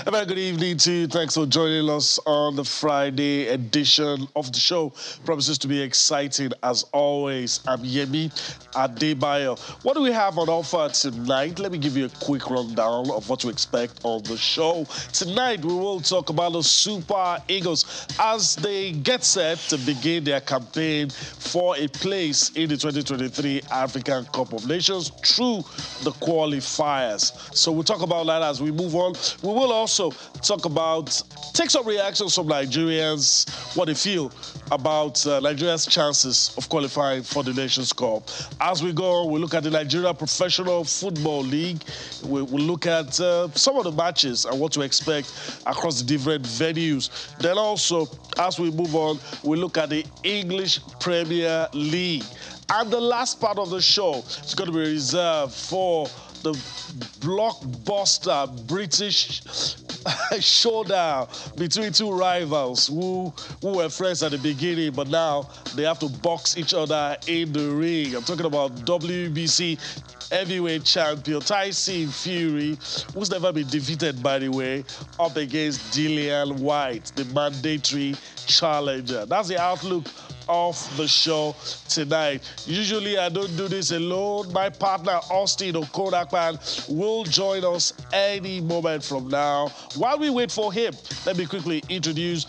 A very good evening to you. Thanks for joining us on the Friday edition of the show. Promises to be exciting as always. I'm Yemi Adebayo. What do we have on offer tonight? Let me give you a quick rundown of what to expect on the show. Tonight, we will talk about the Super Eagles as they get set to begin their campaign for a place in the 2023 African Cup of Nations through the qualifiers. So we'll talk about that as we move on. We will also talk about, take some reactions from Nigerians, what they feel about Nigeria's chances of qualifying for the Nations Cup. As we go on, we'll look at the Nigeria Professional Football League. We'll look at some of the matches and what to expect across the different venues. Then also, as we move on, we'll look at the English Premier League. And the last part of the show is going to be reserved for the blockbuster British showdown between two rivals who were friends at the beginning, but now they have to box each other in the ring. I'm talking about WBC heavyweight champion Tyson Fury, who's never been defeated, by the way, up against Dillian White, the mandatory challenger. That's the outlook of the show tonight. Usually I don't do this alone. My partner Austin Okonakpan will join us any moment from now. While we wait for him, let me quickly introduce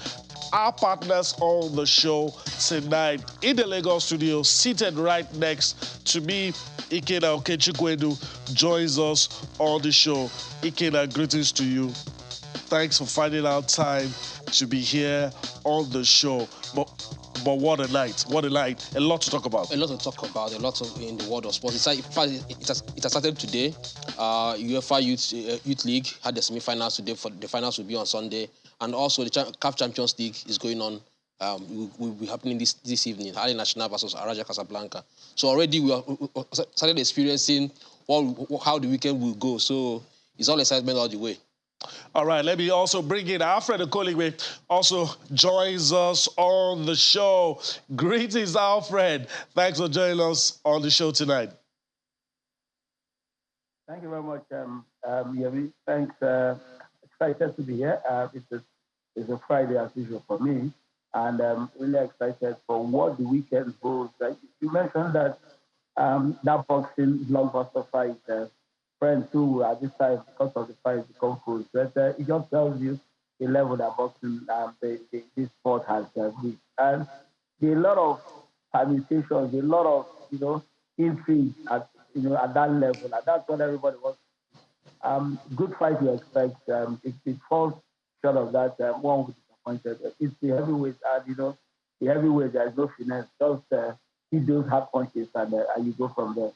our partners on the show tonight. In the Lagos studio, seated right next to me, Ikena Okechukwedu joins us on the show. Ikena, greetings to you. Thanks for finding out time to be here on the show. But what a night, what a night. A lot to talk about. A lot to talk about, in the world of sports. It has started today. UEFA Youth League had the semi-finals today. The finals will be on Sunday. And also the CAF Champions League is going on. Will be happening this evening. Ali National versus Araja Casablanca. So already we started experiencing how the weekend will go. So it's all excitement all the way. All right, let me also bring in Alfred Okoligwe, also joins us on the show. Greetings, Alfred. Thanks for joining us on the show tonight. Thank you very much, Yemi. Thanks. Excited to be here. It's a Friday as usual for me, and really excited for what the weekend holds. You mentioned that that boxing blockbuster fight. Friends who at this time, because of the fight, become close. But it just tells you the level that boxing, this sport has reached. And there are a lot of permutations, a lot of, intrigue at that level. And that's what everybody wants. Good fight you expect. If it falls short of that, one will be disappointed. It's the heavyweight, and, the heavyweight, there is no finesse. Just hit those hard punches, and you go from there.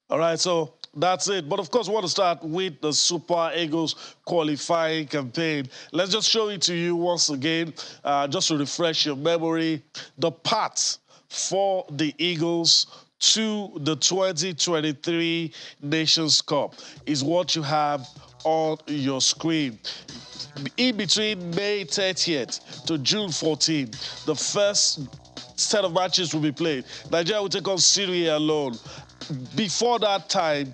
All right, so that's it. But of course, we want to start with the Super Eagles qualifying campaign. Let's just show it to you once again, just to refresh your memory. The path for the Eagles to the 2023 Nations Cup is what you have on your screen. In between May 30th to June 14th, the first set of matches will be played. Nigeria will take on Syria alone. Before that time,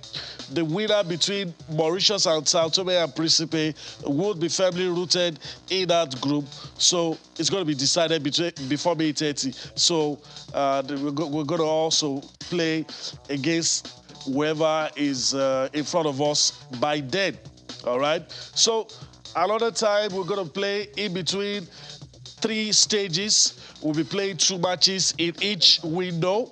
the winner between Mauritius and Sao Tome and Principe would be firmly rooted in that group. So it's going to be decided before May 30. So we're going to also play against whoever is in front of us by then. All right? So another time, we're going to play in between 3 stages. We'll be playing 2 matches in each window.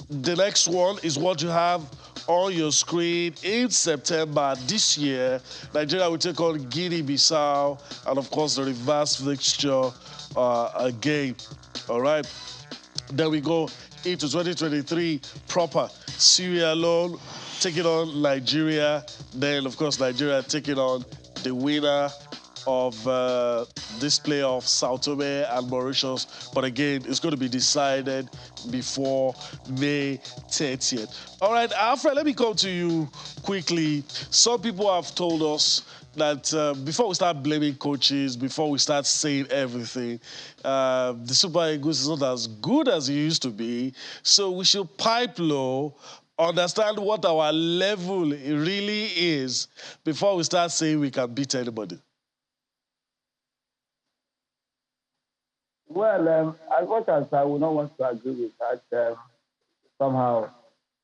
The next one is what you have on your screen in September this year. Nigeria will take on Guinea-Bissau, and of course the reverse fixture again. All right. Then we go into 2023 proper. Syria alone taking on Nigeria. Then of course Nigeria taking on the winner of this playoff, Sao Tome and Mauritius. But again, it's going to be decided before May 30th. All right, Alfred, let me come to you quickly. Some people have told us that before we start blaming coaches, before we start saying everything, the Super Eagles is not as good as it used to be. So we should pipe low, understand what our level really is before we start saying we can beat anybody? Well, as much as I would not want to agree with that, somehow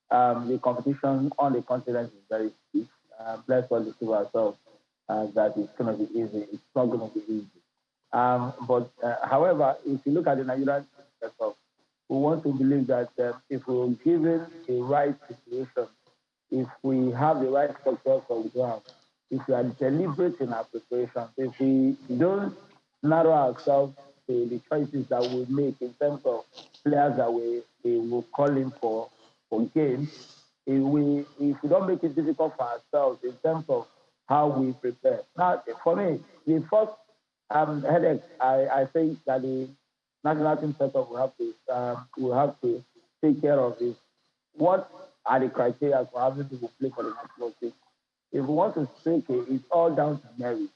the competition on the continent is very stiff. Let's not deceive ourselves that it's going to be easy. It's not going to be easy. However, if you look at the Nigerian setup, we want to believe that if we're given the right situation, if we have the right structure for the ground, if we are deliberate in our preparation, if we don't narrow ourselves to the choices that we make in terms of players that we will call in for games, if we don't make it difficult for ourselves in terms of how we prepare. Now, for me, the first headache I think that the national team setup will have to take care of is what are the criteria for having people play for the national team. If we want to speak it, it's all down to merit.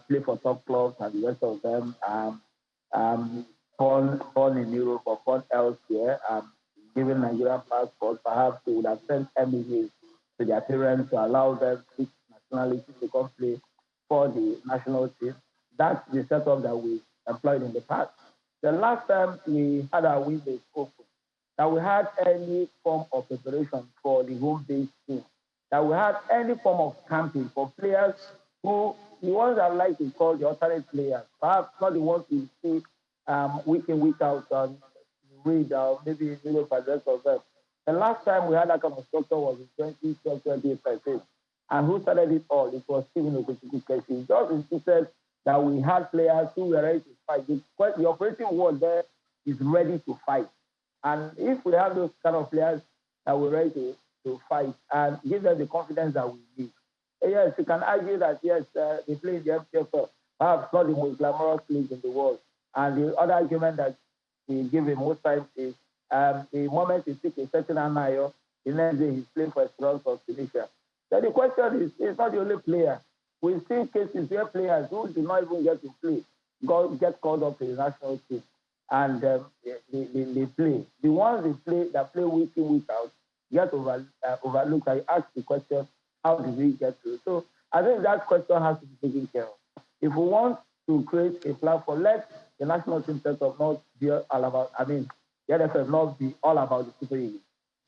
Play for top clubs and the rest of them. Born in Europe or born elsewhere. Given Nigerian passports, perhaps they would have sent messages to their parents to allow them to nationality to come play for the national team. That's the setup that we employed in the past. The last time we had our windows open, that we had any form of preparation for the home-based team, that we had any form of camping for players who, the ones I like to call the alternate players, perhaps not the ones we see week in, week out, and read maybe Europe and the rest of them. The last time we had that kind of structure was in 2012-2013. And who started it all? It was Stephen Okochukwu. He just insisted that we had players who were ready to fight. The operating word there is ready to fight. And if we have those kind of players that were ready to fight and give them the confidence that we need, yes, you can argue that, yes, they play in the NPFL, perhaps not the most glamorous league in the world. And the other argument that we give him most times is the moment he took a certain Anayo, the next day he's playing for Esperance of Tunisia. So the question is, he's not the only player. We've seen cases where players who do not even get to play get called up to the national team and they play. The ones that play week in, week out get overlooked. I ask the question, how did we get to it? So I think that question has to be taken care of. If we want to create a platform, let the national team setup not be all about, the NFL not be all about the Super League.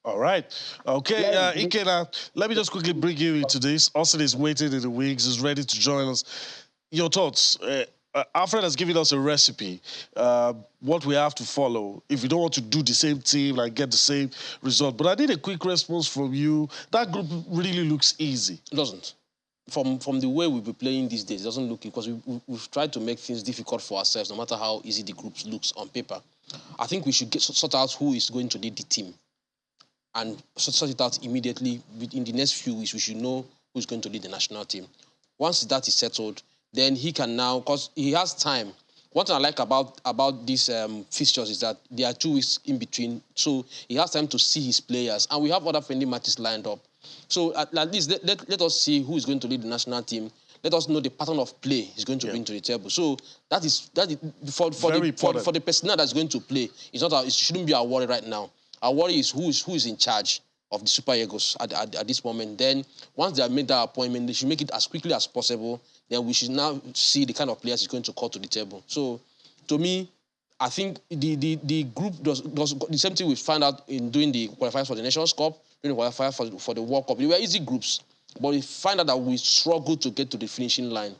All right. Okay, Ikena, let me just quickly bring you into this. Austin is waiting in the wings, is ready to join us. Your thoughts? Alfred has given us a recipe, what we have to follow if you don't want to do the same team and get the same result. But I need a quick response from you. That group really looks easy. It doesn't. From the way we'll be playing these days, it doesn't look, because we've tried to make things difficult for ourselves, no matter how easy the group looks on paper. I think we should sort out who is going to lead the team and sort it out immediately. In the next few weeks, we should know who's going to lead the national team. Once that is settled, then he can now, because he has time. What I like about these fixtures is that there are 2 weeks in between, so he has time to see his players. And we have other friendly matches lined up. So at least let us see who is going to lead the national team. Let us know the pattern of play he's going to bring to the table. So that is for the personnel that's going to play. It shouldn't be our worry right now. Our worry is who is in charge of the Super Eagles at this moment. Then once they have made that appointment, they should make it as quickly as possible. Then we should now see the kind of players he's going to call to the table. So to me, I think the group does the same thing we found out in doing the qualifiers for the Nations Cup, doing the qualifiers for the World Cup. They were easy groups, but we find out that we struggled to get to the finishing line.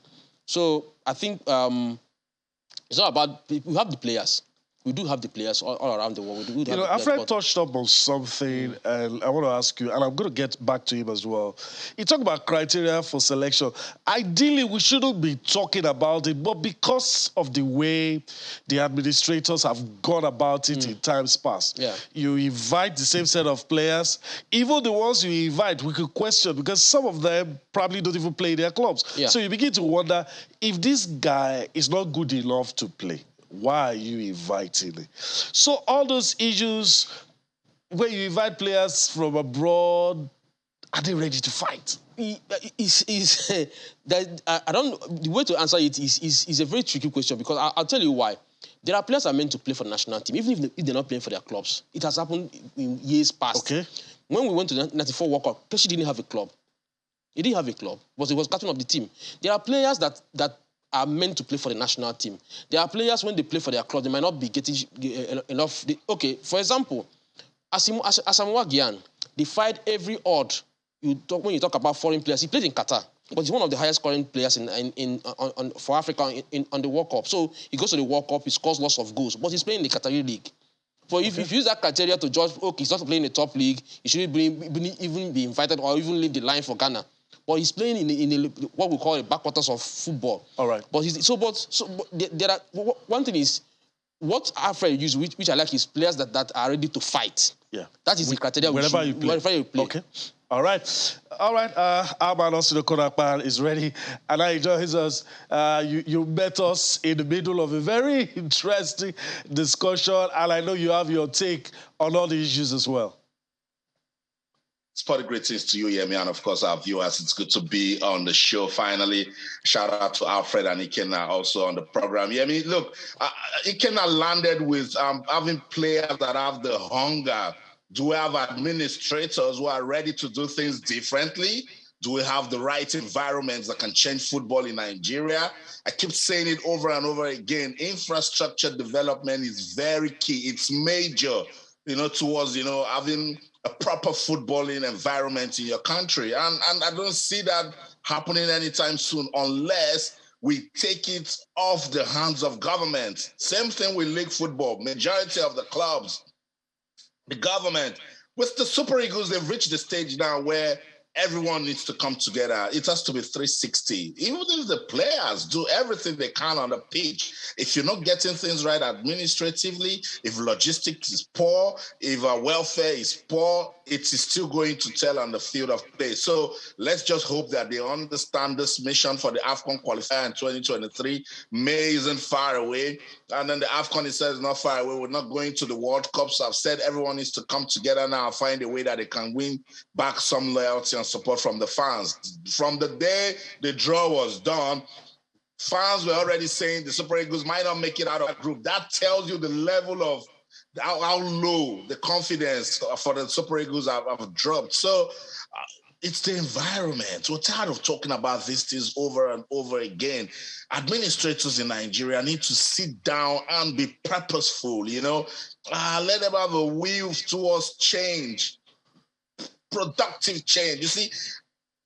So I think it's not about, we have the players. We do have the players all around the world. Alfred touched up on something, and I want to ask you, and I'm going to get back to him as well. He talked about criteria for selection. Ideally, we shouldn't be talking about it, but because of the way the administrators have gone about it in times past, you invite the same set of players. Even the ones you invite, we could question, because some of them probably don't even play in their clubs. So you begin to wonder, if this guy is not good enough to play, why are you inviting him? So all those issues where you invite players from abroad, are they ready to fight? The way to answer it is a very tricky question, because I'll tell you why. There are players that are meant to play for the national team, even if they're not playing for their clubs. It has happened in years past. Okay. When we went to the 94 World Cup, Keshi didn't have a club. He didn't have a club, but he was captain of the team. There are players that are meant to play for the national team. There are players, when they play for their club, they might not be getting enough. Okay, for example, Asamoah Gyan defied every odd. When you talk about foreign players, he played in Qatar, but he's one of the highest scoring players for Africa on the World Cup. So he goes to the World Cup, he scores lots of goals, but he's playing in the Qatari league. But if you use that criteria to judge, okay, he's not playing in the top league, he shouldn't even be invited or even leave the line for Ghana. But he's playing in what we call the backwaters of football. All right. But there are one thing is what Alfred uses, which I like, is players that are ready to fight. Yeah. That is the criteria. Wherever you play. Okay. All right. All right. Our man also the Konakpan is ready. And I enjoy us. You met us in the middle of a very interesting discussion. And I know you have your take on all the issues as well. Spotty greetings to you, Yemi, and of course our viewers. It's good to be on the show finally. Shout out to Alfred and Ikenna also on the program. Yemi, look, Ikenna landed with having players that have the hunger. Do we have administrators who are ready to do things differently? Do we have the right environments that can change football in Nigeria? I keep saying it over and over again. Infrastructure development is very key. It's major, towards, having a proper footballing environment in your country. And I don't see that happening anytime soon unless we take it off the hands of government. Same thing with league football. Majority of the clubs, the government, with the Super Eagles, they've reached the stage now where everyone needs to come together. It has to be 360. Even if the players do everything they can on the pitch, if you're not getting things right administratively, if logistics is poor, if welfare is poor, it is still going to tell on the field of play. So let's just hope that they understand this mission for the AFCON qualifier in 2023. May isn't far away. And then the AFCON, it says, not far away. We're not going to the World Cup. So I've said everyone needs to come together now, find a way that they can win back some loyalty and support from the fans. From the day the draw was done, fans were already saying the Super Eagles might not make it out of that group. That tells you the level of how low the confidence for the Super Eagles have dropped. So it's the environment. We're tired of talking about these things over and over again. Administrators in Nigeria need to sit down and be purposeful, let them have a will towards change, productive change. You see,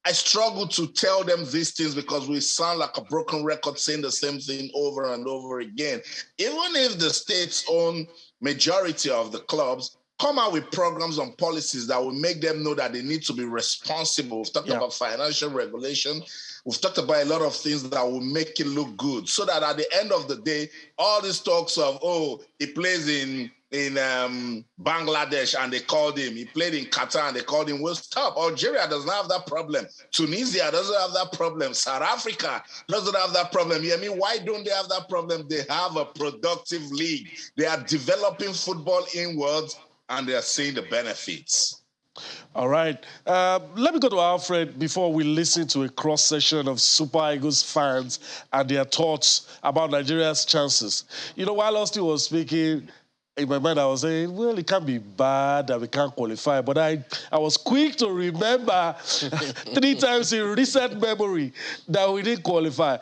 I struggle to tell them these things because we sound like a broken record saying the same thing over and over again. Even if the states own majority of the clubs, come out with programs and policies that will make them know that they need to be responsible. We've talked about financial regulation. We've talked about a lot of things that will make it look good so that at the end of the day, all these talks of, he plays in Bangladesh and they called him. He played in Qatar and they called him. Will stop. Algeria doesn't have that problem. Tunisia doesn't have that problem. South Africa doesn't have that problem. Why don't they have that problem? They have a productive league. They are developing football inwards and they are seeing the benefits. All right. Let me go to Alfred before we listen to a cross-session of Super Eagles fans and their thoughts about Nigeria's chances. While Austin was speaking, in my mind, I was saying, well, it can't be bad that we can't qualify. But I was quick to remember 3 times in recent memory that we didn't qualify.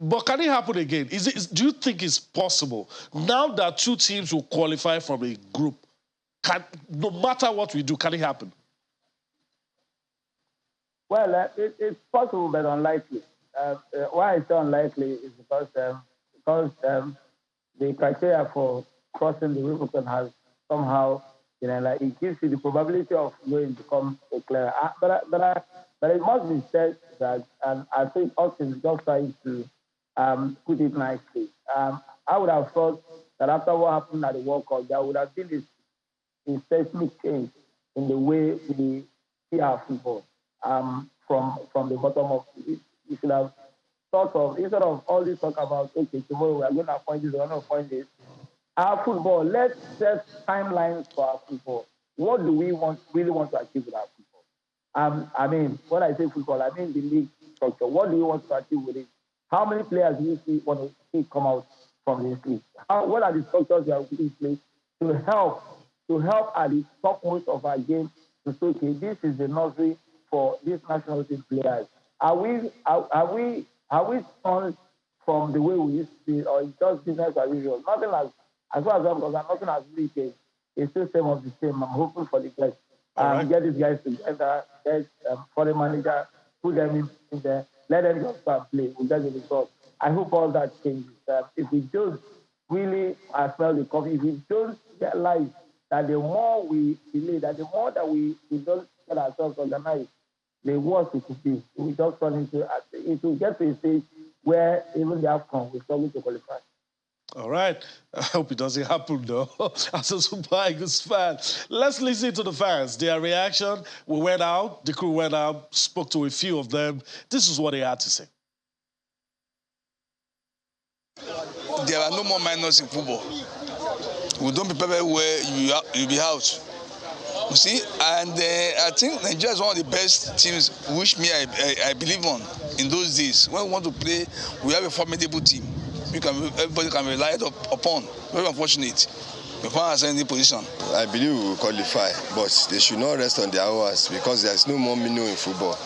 But can it happen again? Do you think it's possible? Now that 2 teams will qualify from a group, no matter what we do, can it happen? Well, it's possible, but unlikely. Why I say unlikely is because the criteria for crossing the Rubicon has somehow, it gives you the probability of going to become a clear. But it must be said that, and I think Austin is just trying to put it nicely. I would have thought that after what happened at the World Cup, there would have been a seismic change in the way we see our football from the bottom of it. You should have thought of, instead of all this talk about, okay, tomorrow we are going to appoint this, we are going to appoint this. Our football, let's set timelines for our football. What do we really want to achieve with our football? When I say football, I mean the league structure. What do you want to achieve with it? How many players do you want to see come out from this league? What are the structures you are putting in place to help at the topmost of our game to say, okay, this is the nursery for these national team players? Are we turned from the way we used to be, or it's just business as usual? Nothing as far as I'm concerned, nothing has really changed. It's still same of the same. I'm hoping for the best. Right. Get these guys together, get foreign manager, put them in there, let them just start play. We'll get the result. I hope all that changes. If we just really smell the coffee, if we don't realize that the more we delay, that the more that we don't get ourselves organized, the worse it could be. We just run into it will get to a stage where even the AFCON will struggle to qualify. All right. I hope it doesn't happen, though. As a Super Eagles fan, let's listen to the fans. Their reaction. We went out, the crew went out, spoke to a few of them. This is what they had to say. There are no more minors in football. We don't prepare where you'll be out. You see, and I think Nigeria is one of the best teams, which I believe on in those days. When we want to play, we have a formidable team. Everybody can rely upon. Very unfortunate. We can't have any position. I believe we will qualify, but they should not rest on their hours because there's no more minnow in football.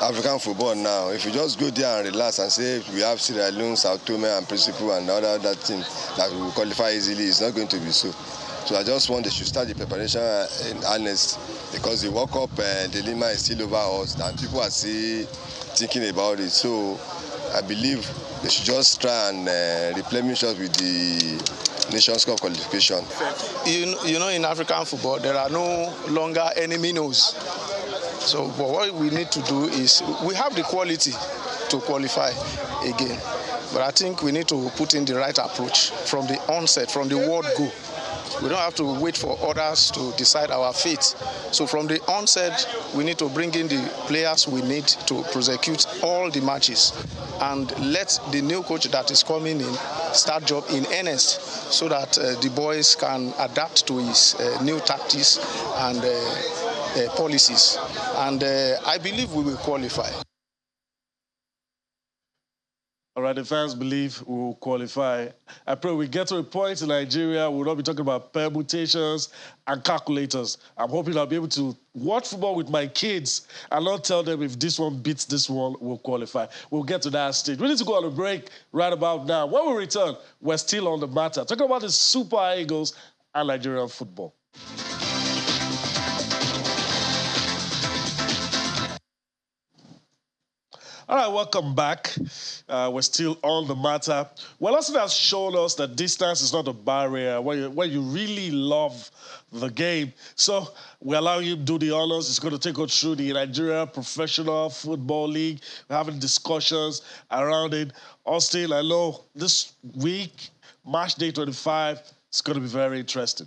African football now, if you just go there and relax and say we have Sierra Leone, Sao Tome and Principe and other team that will qualify easily, it's not going to be so. So I just want they should start the preparation in earnest because the World Cup dilemma is still over us and people are still thinking about it. So I believe they should just try and replenish us with the Nations Cup qualification. You know, in African football, there are no longer any minnows. So but what we need to do is, we have the quality to qualify again. But I think we need to put in the right approach from the onset, from the word go. We don't have to wait for others to decide our fate. So from the onset, we need to bring in the players we need to prosecute all the matches and let the new coach that is coming in start job in earnest so that the boys can adapt to his new tactics and policies. And I believe we will qualify. All right, the fans believe we will qualify. I pray we get to a point in Nigeria, we'll not be talking about permutations and calculators. I'm hoping I'll be able to watch football with my kids and not tell them if this one beats this one, we'll qualify. We'll get to that stage. We need to go on a break right about now. When we return, we're still on the matter, talking about the Super Eagles and Nigerian football. All right, welcome back. We're still on the matter. Well, Austin has shown us that distance is not a barrier when you really love the game. So we're allowing him to do the honors. He's going to take us through the Nigeria Professional Football League. We're having discussions around it. Austin, I know this week, matchday 25, it's going to be very interesting.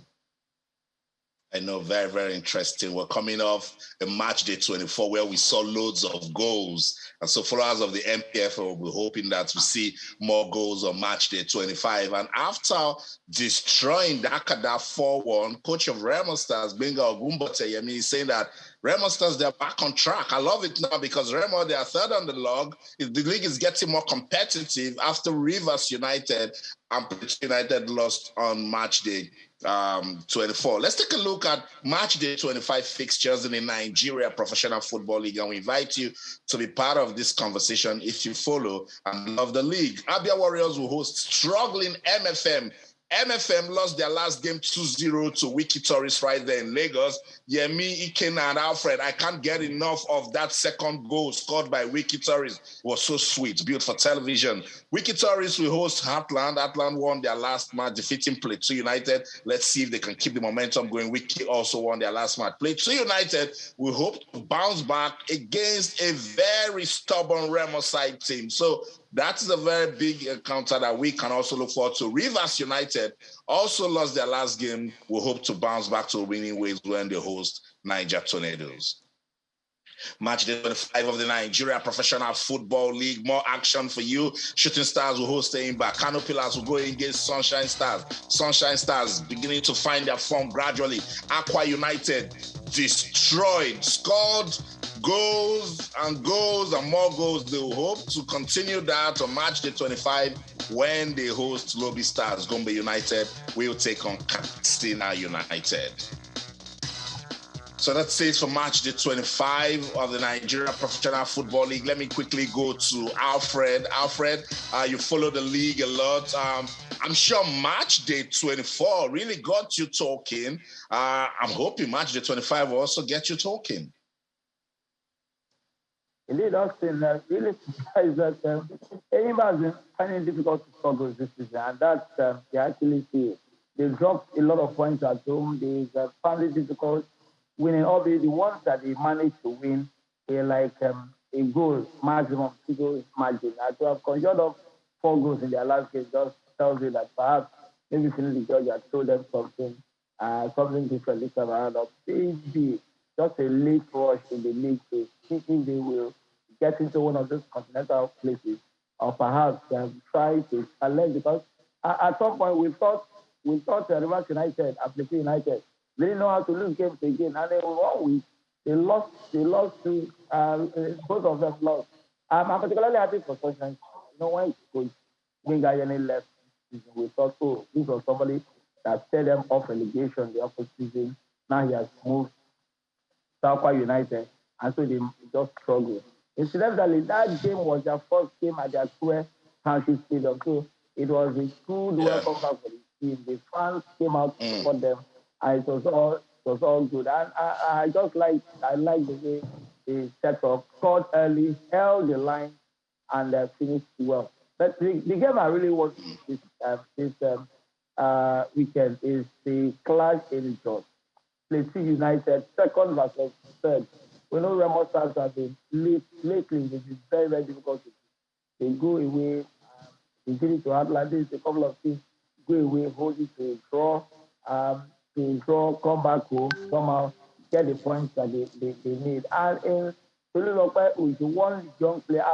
I know, very, very interesting. We're coming off a match day 24 where we saw loads of goals. And so followers of the NPFL will be hoping that we see more goals on match day 25. And after destroying Dakada 4-1, coach of Remo Stars, Benga Ogumboteyemi, is saying that Remo Stars, they're back on track. I love it now because Remo, they are third on the log. The league is getting more competitive after Rivers United and United lost on match day 24. Let's take a look at match day 25 fixtures in the Nigeria Professional Football League, and we invite you to be part of this conversation if you follow and love the league. Abia Warriors will host struggling MFM. MFM lost their last game 2-0 to Wiki Tourist right there in Lagos. Yemi, Ikena, and Alfred, I can't get enough of that second goal scored by Wiki Tourist. It was so sweet, built for television. Wiki Tourist will host Heartland. Heartland won their last match, defeating Plateau United. Let's see if they can keep the momentum going. Wiki also won their last match. Plateau United will hope to bounce back against a very stubborn Remo side team. So that is a very big encounter that we can also look forward to. Rivers United also lost their last game. We'll hope to bounce back to winning ways when they host Niger Tornadoes. Match day 25 of the Nigeria Professional Football League. More action for you. Shooting Stars will host Eimba. Kano Pillars will go against Sunshine Stars. Sunshine Stars beginning to find their form gradually. Aqua United destroyed, scored goals and goals and more goals. They will hope to continue that on match day 25 when they host Lobby Stars. Gombe United will take on Katsina United. So that's it for match day 25 of the Nigeria Professional Football League. Let me quickly go to Alfred. Alfred, you follow the league a lot. I'm sure match day 24 really got you talking. I'm hoping match day 25 will also get you talking. Indeed, Austin, really surprised that Enyimba has been finding it difficult to struggle this season, and that's they actually see it. They dropped a lot of points at home. They found it difficult winning. Obviously, the ones that they managed to win, they're like a goal maximum, 2 goals margin. And to have conjured up 4 goals in their last game just tells you that perhaps maybe Finley George has told them something different this time around. Maybe just a late rush in the league to see if they will get into one of those continental places, or perhaps try to challenge, because at some point we thought Rivers United, Atletico United, really know how to lose games again, and in 1 week they lost to both of them lost. I'm particularly happy for Sunshine. When Coach Wingayene left, we thought, oh, this was somebody that set them off relegation the opposite season. Now he has moved to Awka United, and so they just struggled. Incidentally, that game was their first game at their Square Township Stadium, so it was a good welcome back for the team. The fans came out to support them, and it was all good. And I like the way they set up, scored early, held the line, and finished well. But the game I really want this weekend is the clash in Jos. Plateau United, second versus third. We know Remo Stars have been lately. It is very, very difficult to do. They go away. They did it to Atlantis. A couple of teams go away, hold it to a draw, come back home, somehow get the points that they need. And in Tolulope, who is one young player,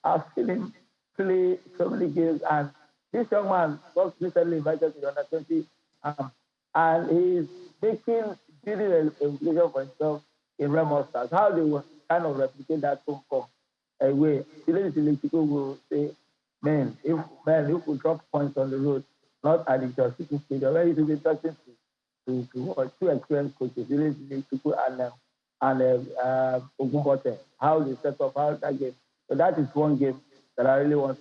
I've seen him play so many games. And this young man was recently invited to the under-20, and he's building a reputation for himself in Remo Stars. How they will kind of replicate that home form away. People will say, man, if we drop points on the road, not at the Jos City Stadium, where it will be interesting to watch 2 experienced coaches, people and Ogunbote, how they set up, how that game. So that is one game that I really want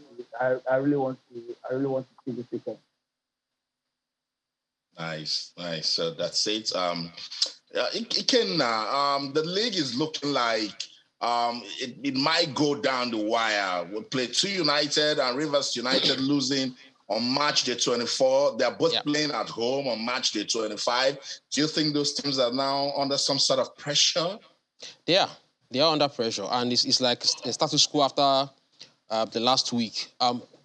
to see this weekend. Nice. So that's it. The league is looking like it might go down the wire. We'll play Plateau United and Rivers United losing on match day 24. They're both playing at home on match day 25. Do you think those teams are now under some sort of pressure? They are under pressure, and it's like a status quo after the last week.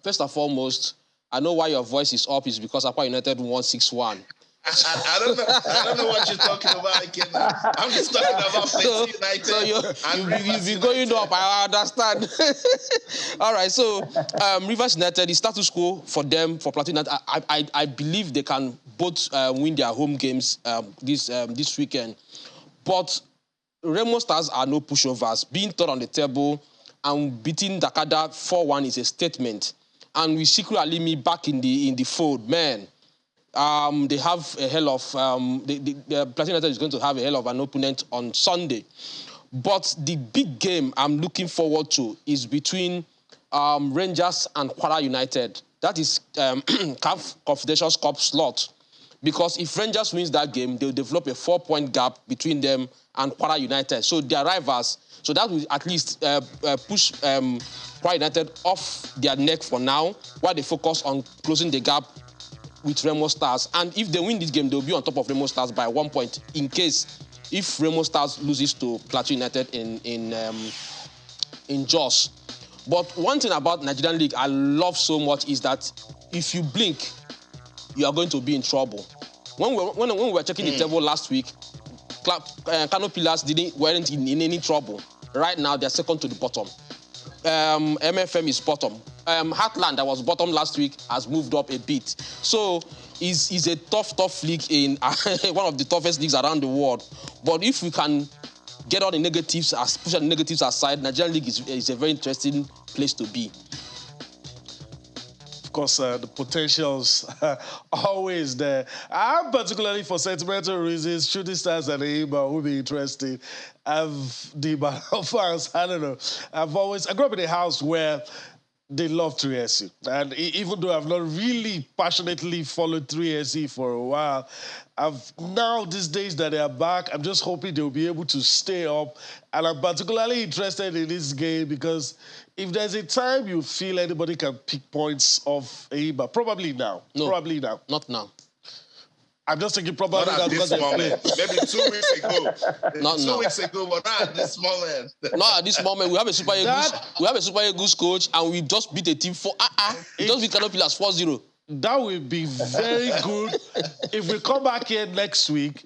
First and foremost, I know why your voice is up is because Awka United won 6-1. I don't know what you're talking about again. I'm just talking about Plateau United. So you'll be going up, I understand. All right, so Rivers United, the status quo for them, for Plateau United, I believe they can both win their home games this weekend. But Remo Stars are no pushovers. Being third on the table and beating Dakada 4-1 is a statement. And with Sikiru Alimi back in the fold, man, they have a hell of the Plateau United is going to have a hell of an opponent on Sunday. But the big game I'm looking forward to is between Rangers and Kwara United. That is CAF Confederations Cup slot. Because if Rangers wins that game, they'll develop a 4-point gap between them and Kwara United. So they're rivals. So that will at least push Kwara United off their neck for now, while they focus on closing the gap with Remo Stars. And if they win this game, they'll be on top of Remo Stars by 1 point in case if Remo Stars loses to Plateau United in Jos. But one thing about Nigerian League I love so much is that if you blink, you are going to be in trouble. When we were checking the table last week, Kano Pillars weren't in any trouble. Right now, they're second to the bottom. MFM is bottom. Heartland, that was bottom last week, has moved up a bit. So it's a tough league in one of the toughest leagues around the world. But if we can get all the negatives, push all the negatives aside, Nigerian League is a very interesting place to be. Of course, the potentials are always there. I'm particularly for sentimental reasons, Shooting Stars and Ibadan would be interesting. The Ibadan fans, I don't know. I grew up in a house where they love 3SE. And even though I've not really passionately followed 3SE for a while, now these days that they are back, I'm just hoping they'll be able to stay up. And I'm particularly interested in this game because if there's a time you feel anybody can pick points off Iba, probably now. No, probably now. Not now. I'm just thinking probably not at this moment. Maybe 2 weeks ago. Not 2 weeks ago, but not at this moment. Not at this moment. We have a Super Eagles coach, and we just beat a team for we just beat Kano Pillars 4-0. That will be very good if we come back here next week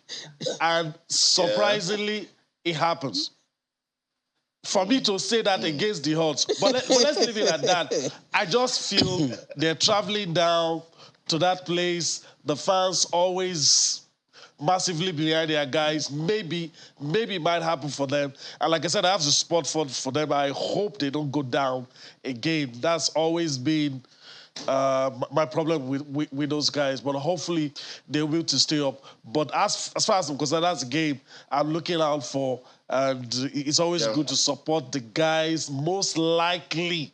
and surprisingly it happens. For me to say that against the odds, but let's leave it at that. I just feel they're traveling down to that place. The fans always massively behind their guys. Maybe it might happen for them. And like I said, I have the spot for them. I hope they don't go down again. That's always been my problem with those guys. But hopefully they'll be able to stay up. But as far as I'm concerned, that's a game I'm looking out for. And it's always good to support the guys most likely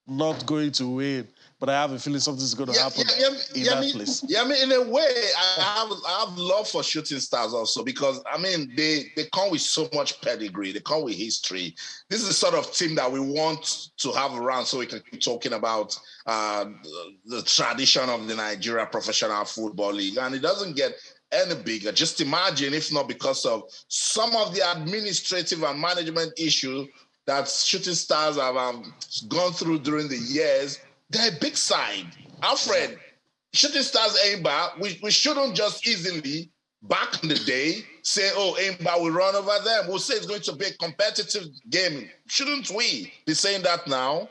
not going to win. But I have a feeling something's going to happen in that place. Yeah, I mean, in a way, I have love for Shooting Stars also because, I mean, they come with so much pedigree. They come with history. This is the sort of team that we want to have around so we can keep talking about the tradition of the Nigeria Professional Football League. And it doesn't get any bigger. Just imagine, if not because of some of the administrative and management issues that Shooting Stars have gone through during the years, they're a big side. Alfred, Shooting Stars Aimba, we shouldn't just easily, back in the day, say, oh, Aimba will run over them. We'll say it's going to be a competitive game. Shouldn't we be saying that now?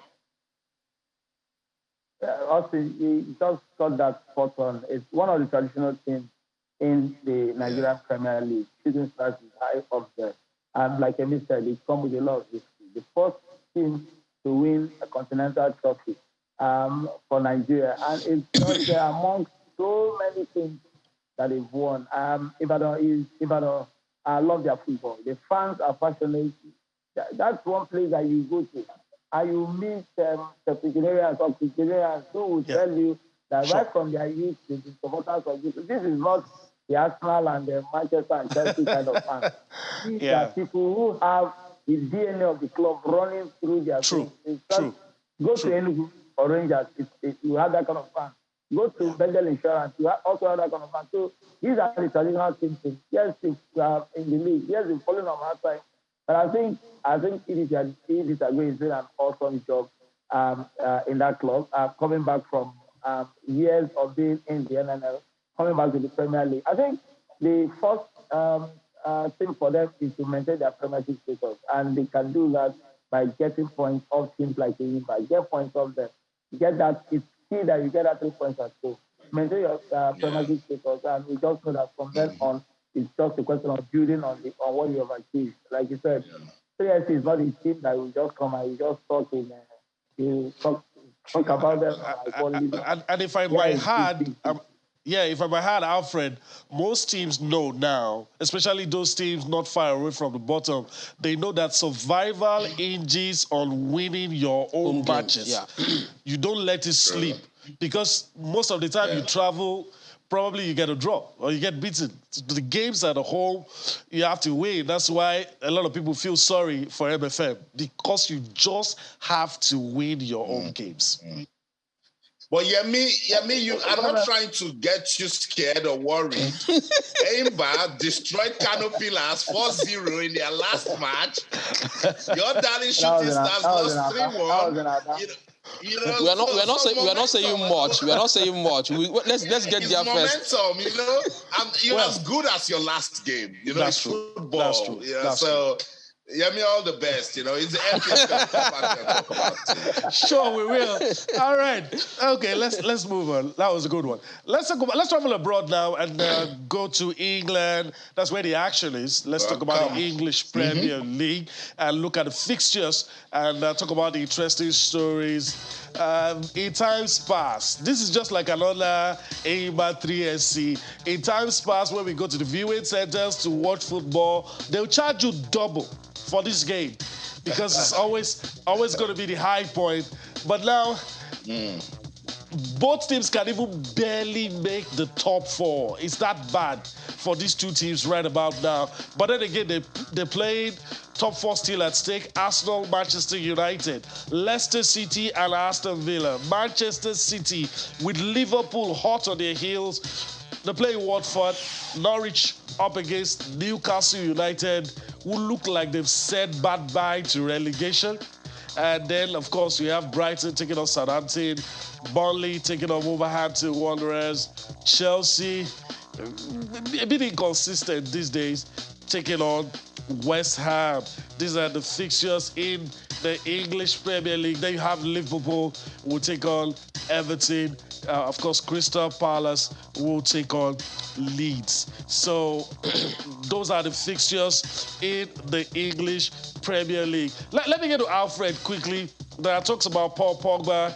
Also, you just got that spot on. It's one of the traditional teams in the Nigerian Premier League. Shooting Stars is high up there. And like Emi said, it comes with a lot of history. The first team to win a continental trophy for Nigeria. And it's just amongst so many things that they've won. Ibadan, I love their football. The fans are passionate. That's one place that you go to. And you meet septuagenarians or octogenarians who will tell you that right from their youth, the supporters of this is not the Arsenal and the Manchester and Chelsea kind of fans. These are people who have the DNA of the club running through their veins. Go to Enugu or Rangers, you have that kind of fan. Go to Bengal Insurance, you also have that kind of fan. So these are the traditional teams. Yes, in the league. Yes, it's falling on our side. But I think it is doing an awesome job in that club. Coming back from years of being in the NNL, coming back to the Premier League. I think the first thing for them is to maintain their Premiership status, and they can do that by getting points off teams like the Ibadan. Get points off them. Get that. It's key that you get that 3 points at school. Maintain your Premiership status, and we just know that from then on, it's just a question of building on what you have achieved. Like you said, 3SC is not a team that will just come and you just talk about them. And if I might add, if I might add, Alfred, most teams know now, especially those teams not far away from the bottom, they know that survival hinges on winning your own matches. You don't let it sleep. Because most of the time you travel, probably you get a draw or you get beaten. The games at home, you have to win. That's why a lot of people feel sorry for MFM, because you just have to win your own games. But Yemi, I'm not trying to get you scared or worried. Aimba destroyed Kano Pillars 4-0 in their last match. Your darling Shooting Stars lost 3-1. We are not saying much. We are not saying much. Let's get there first. Momentum, you're as good as your last game. That's true. Football. That's true. Yeah, so Yeah, me all the best. It's the NPFL come back and talk about it. Sure, we will. All right. Okay, let's move on. That was a good one. Let's travel abroad now and go to England. That's where the action is. Let's talk about the English Premier League and look at the fixtures and talk about the interesting stories. In times past, this is just like another AIMA 3SC. In times past, when we go to the viewing centers to watch football, they'll charge you double for this game because it's always going to be the high point. But now, both teams can even barely make the top four. It's that bad for these two teams right about now. But then again, they played top four still at stake. Arsenal, Manchester United, Leicester City and Aston Villa. Manchester City with Liverpool hot on their heels. They play Watford. Norwich up against Newcastle United, who look like they've said bye-bye to relegation. And then, of course, we have Brighton taking on Southampton, Burnley taking on Wolverhampton Wanderers, Chelsea, a bit inconsistent these days, taking on West Ham. These are the fixtures in the English Premier League. Then you have Liverpool, who will take on Everton. Of course, Crystal Palace will take on Leeds. So those are the fixtures in the English Premier League. Let me get to Alfred quickly. There are talks about Paul Pogba.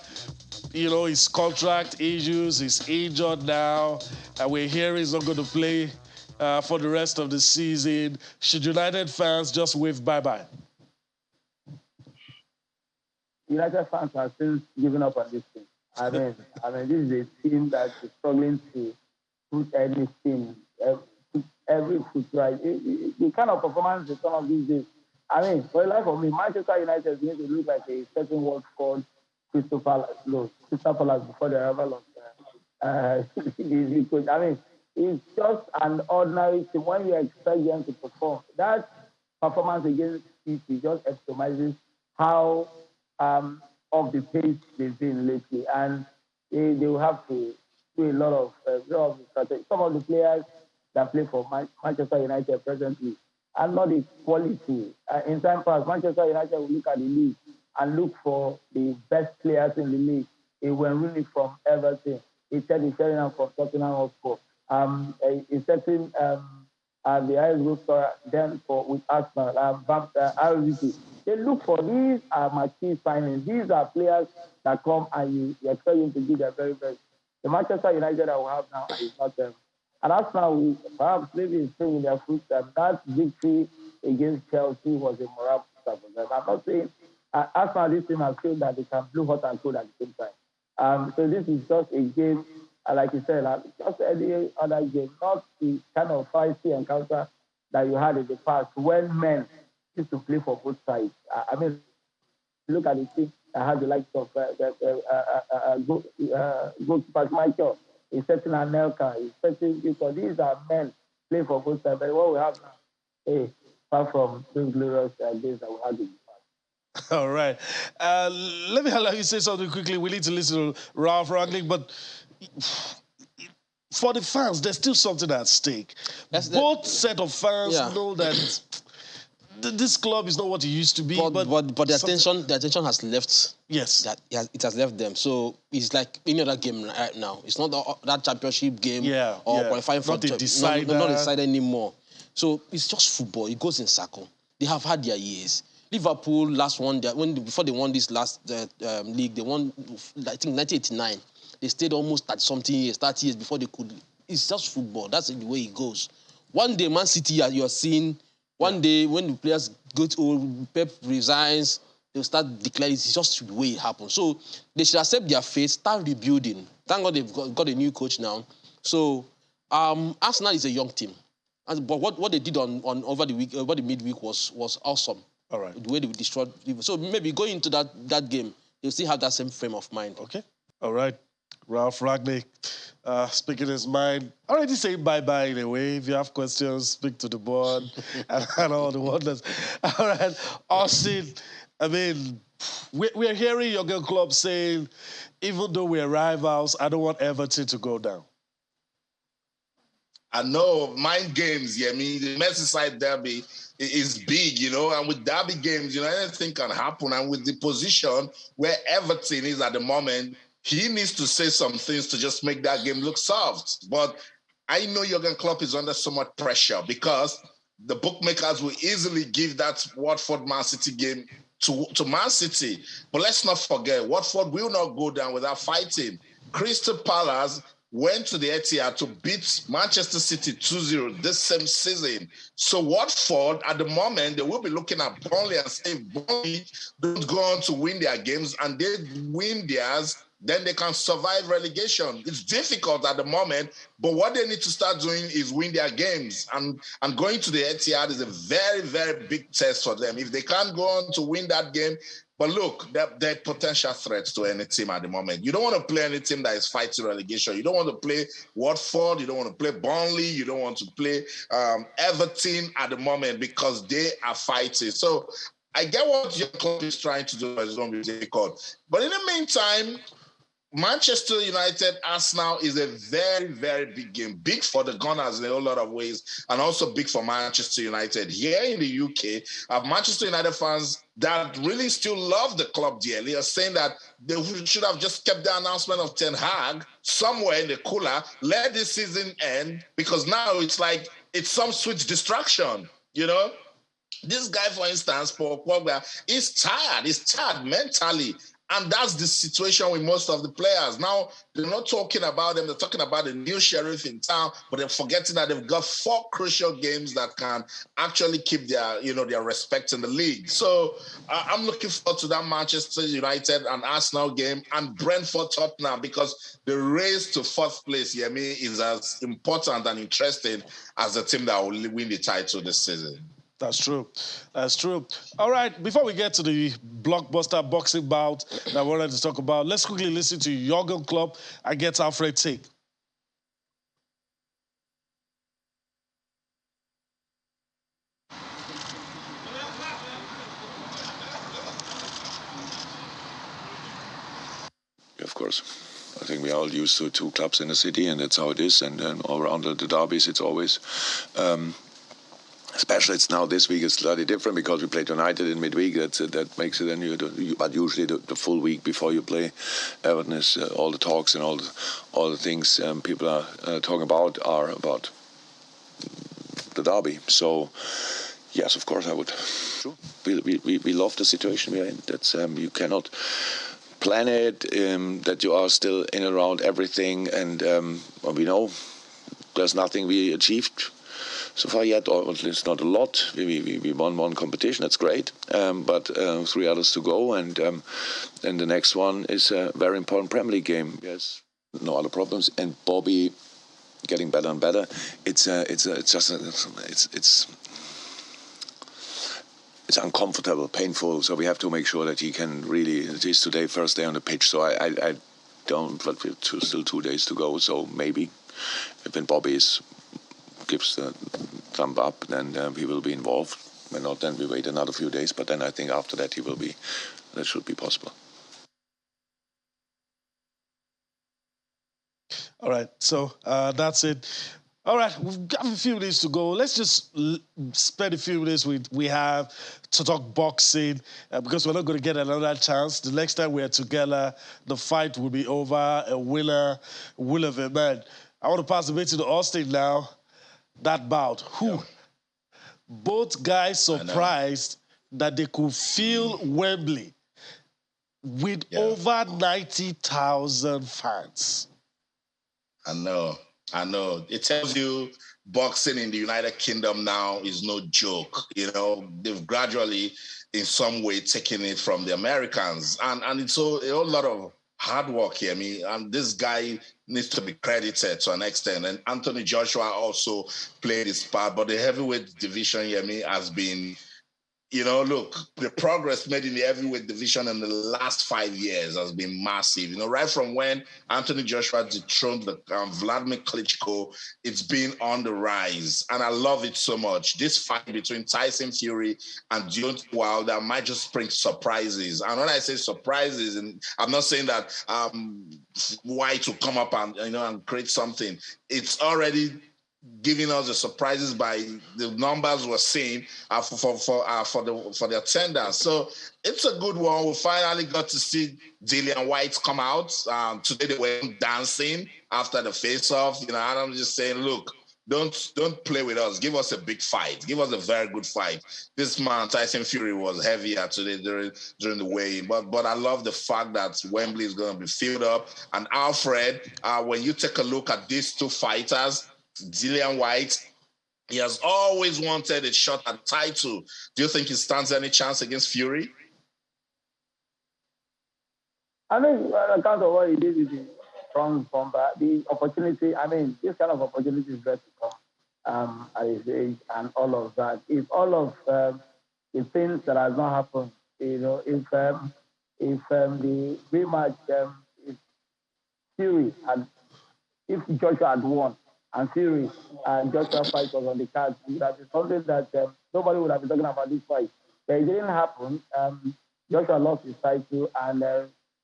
His contract issues. He's injured now. And we're hearing he's not going to play for the rest of the season. Should United fans just wave bye-bye? United fans are since giving up on this thing. I mean, this is a team that is struggling to put anything, every foot right. The kind of performance they come of these days. I mean, for the life of me, Manchester United is going to look like a certain world called Crystal Palace before they ever lost. I mean, it's just an ordinary team. When you expect them to perform, that performance against City just epitomizes how of the pace they've been lately, and they will have to do a lot of strategy. Some of the players that play for Manchester United presently are not the quality. In time past, Manchester United will look at the league and look for the best players in the league. It went really from Everton. It said it's Sheringham from Tottenham Hotspur. It's setting the highest goal scorer then with Arsenal, RVP. They look for these marquee signings. These are players that come and you expect them to give their very best. The Manchester United that we have now is not them. And Arsenal will perhaps maybe staying in their footsteps. That victory against Chelsea was a morale booster for them. I'm not saying Arsenal, this team has shown that they can blue hot and cold at the same time. So this is just a game, like you said, just any other game, not the kind of feisty encounter that you had in the past when men used to play for both sides. I mean, look at the team that has the likes of goalkeeper Michael, he's setting Anelka, he's setting because these are men playing for both sides. But what we have now, apart from those glorious days that we had in the past. All right. Let me allow you to say something quickly. We need to listen to Ralph Rangnick, but for the fans, there's still something at stake. Both set of fans know that this club is not what it used to be. But the attention has left. Yes. It has left them. So it's like any other game right now. It's not that championship game or qualifying for not decided anymore. So it's just football. It goes in circle. They have had their years. Liverpool last one before they won this last league, they won I think 1989. They stayed almost 30 years before they could. It's just football. That's the way it goes. One day, Man City, you're seeing. One day, when the players go to Pep resigns, they'll start declaring it's just the way it happens. So they should accept their fate, start rebuilding. Thank God they've got a new coach now. So Arsenal is a young team, but what they did over the midweek was awesome. All right. The way they destroyed people. So maybe going into that game, they'll still have that same frame of mind. Okay. All right. Ralph Rangnick speaking his mind. Already saying bye-bye in a way. If you have questions, speak to the board and all the wonders. All right. Austin, I mean, we're hearing your girl club saying, even though we're rivals, I don't want Everton to go down. I know, mind games, yeah. I mean, the Merseyside derby is big, and with derby games, anything can happen. And with the position where Everton is at the moment, he needs to say some things to just make that game look soft. But I know Jurgen Klopp is under so much pressure because the bookmakers will easily give that Watford-Man City game to Man City. But let's not forget, Watford will not go down without fighting. Crystal Palace went to the Etihad to beat Manchester City 2-0 this same season. So Watford, at the moment, they will be looking at Burnley and saying, Burnley don't go on to win their games, and they win theirs, then they can survive relegation. It's difficult at the moment, but what they need to start doing is win their games. And going to the Etihad is a very, very big test for them. If they can't go on to win that game, but look, they're potential threats to any team at the moment. You don't want to play any team that is fighting relegation. You don't want to play Watford. You don't want to play Burnley. You don't want to play Everton at the moment because they are fighting. So I get what your club is trying to do, but it's going to be difficult. But in the meantime, Manchester United, Arsenal is a very, very big game. Big for the Gunners in a whole lot of ways, and also big for Manchester United. Here in the UK, Manchester United fans that really still love the club dearly are saying that they should have just kept the announcement of Ten Hag somewhere in the cooler, let this season end, because now it's like it's some sweet distraction, This guy, for instance, Paul Pogba, is tired. He's tired mentally. And that's the situation with most of the players. Now, they're not talking about them. They're talking about the new sheriff in town, but they're forgetting that they've got 4 crucial games that can actually keep their respect in the league. So I'm looking forward to that Manchester United and Arsenal game and Brentford Tottenham, because the race to 4th place, Yemi, is as important and interesting as the team that will win the title this season. That's true. That's true. All right, before we get to the blockbuster boxing bout that I wanted to talk about, let's quickly listen to Jurgen Klopp and get Alfred's take. Of course. I think we're all used to 2 clubs in the city, and that's how it is. And then all around the derbies, it's always... especially it's now this week is slightly different because we played United in midweek. That makes it. But usually the full week before you play, Everton is all the talks and all the things people are talking about are about the derby. So yes, of course I would. Sure. We love the situation we're in. That's you cannot plan it. That you are still in and around everything, and we know there's nothing we achieved so far yet, or at least not a lot. We won 1 competition, that's great, but 3 others to go, and the next one is a very important Premier League game. Yes, no other problems, and Bobby getting better and better. It's uncomfortable, painful. So we have to make sure that he can really. It is today first day on the pitch, so I don't. But we're still 2 days to go, so maybe when Bobby gives the thumb up, then he will be involved. When not, then we wait another few days. But then I think after that that should be possible. All right, so that's it. All right, we've got a few days to go. Let's just spend a few minutes we have to talk boxing because we're not going to get another chance. The next time we are together, the fight will be over. A winner will have emerged. I want to pass the bit to Austin now. That bout. Who? Yeah. Both guys surprised that they could fill Wembley with over 90,000 fans. I know. It tells you boxing in the United Kingdom now is no joke. They've gradually, in some way, taken it from the Americans. And it's a whole lot of hard work here. And this guy needs to be credited to an extent. And Anthony Joshua also played his part. But the heavyweight division, has been... look, the progress made in the heavyweight division in the last 5 years has been massive. Right from when Anthony Joshua dethroned Vladimir Klitschko, it's been on the rise. And I love it so much. This fight between Tyson Fury and Deontay Wilder might just bring surprises. And when I say surprises, and I'm not saying that White will come up and, and create something. It's already giving us the surprises by the numbers we're seeing for the attendance. So it's a good one. We finally got to see Dillian White come out. Today they were dancing after the face-off. And I'm just saying, look, don't play with us. Give us a big fight. Give us a very good fight. This man, Tyson Fury, was heavier today during the weigh-in. But I love the fact that Wembley is going to be filled up. And Alfred, when you take a look at these two fighters, Dillian White, he has always wanted a shot at title. Do you think he stands any chance against Fury? I mean, on account of what he did with the strong bomber, the opportunity, this kind of opportunity is very to come at his age and all of that. If all of the things that has not happened, if the rematch, if Fury had, if Joshua had won, and Fury and Joshua fight was on the card, it would have been something that nobody would have been talking about this fight. But it didn't happen. Joshua lost his title, and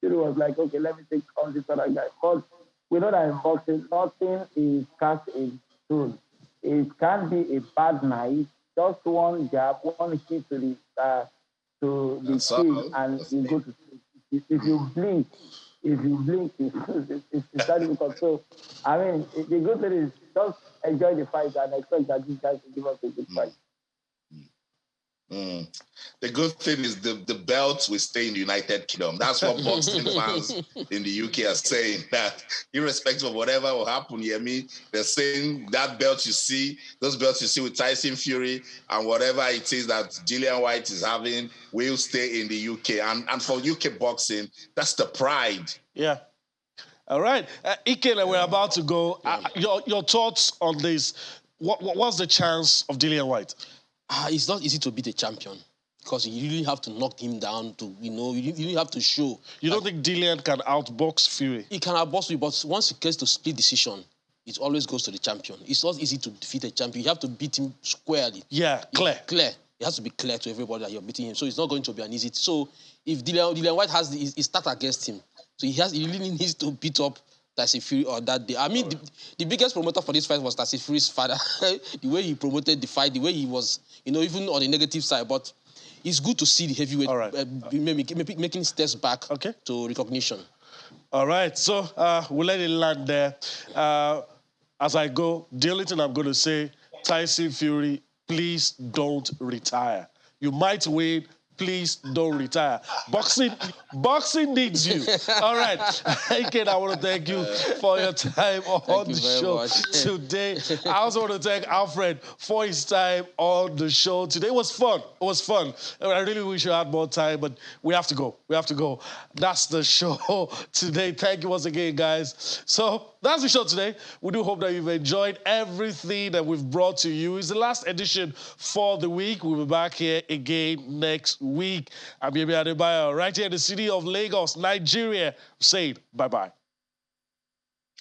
Fury was like, okay, let me take on this other guy. But we know that in boxing, nothing is cast in stone. It can be a bad night, just one jab, one hit to the chin, and you go to sleep. If you blink, it's that difficult. So, the good thing is just enjoy the fight and expect that these guys will give us a good fight. The good thing is the belts will stay in the United Kingdom. That's what boxing fans in the UK are saying, that irrespective of whatever will happen, they're saying that belt you see, those belts you see with Tyson Fury and whatever it is that Dillian White is having will stay in the UK. And for UK boxing, that's the pride. Yeah. All right. Ikele, we're about to go. Your thoughts on this? What's the chance of Dillian White? It's not easy to beat a champion because you really have to knock him down you really have to show. You don't think Dillian can outbox Fury? He can outbox you, but once it gets to split decision, it always goes to the champion. It's not easy to defeat a champion. You have to beat him squarely. Yeah, clear. It has to be clear to everybody that you're beating him. So it's not going to be an easy. So if Dillian White has his start against him, so he really needs to beat up Tyson Fury on that day. The biggest promoter for this fight was Tyson Fury's father. The way he promoted the fight, the way he was, even on the negative side. But it's good to see the heavyweight making steps back to recognition. All right, so we'll let it land there. As I go, the only thing I'm going to say, Tyson Fury, please don't retire. You might win. Please don't retire. Boxing needs you. All right. Again, I want to thank you for your time on the show today. I also want to thank Alfred for his time on the show today. It was fun. I really wish we had more time, but we have to go. That's the show today. Thank you once again, guys. So that's the show today. We do hope that you've enjoyed everything that we've brought to you. It's the last edition for the week. We'll be back here again next week. I'm Yemi Adebayo, right here in the city of Lagos, Nigeria, saying bye-bye.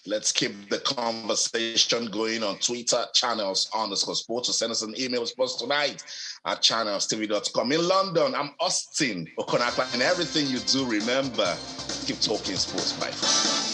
Let's keep the conversation going on Twitter, channels_sports, or send us an email, sports tonight at channelstv.com. In London, I'm Austin Okonakwa, and everything you do, remember, keep talking sports. Bye.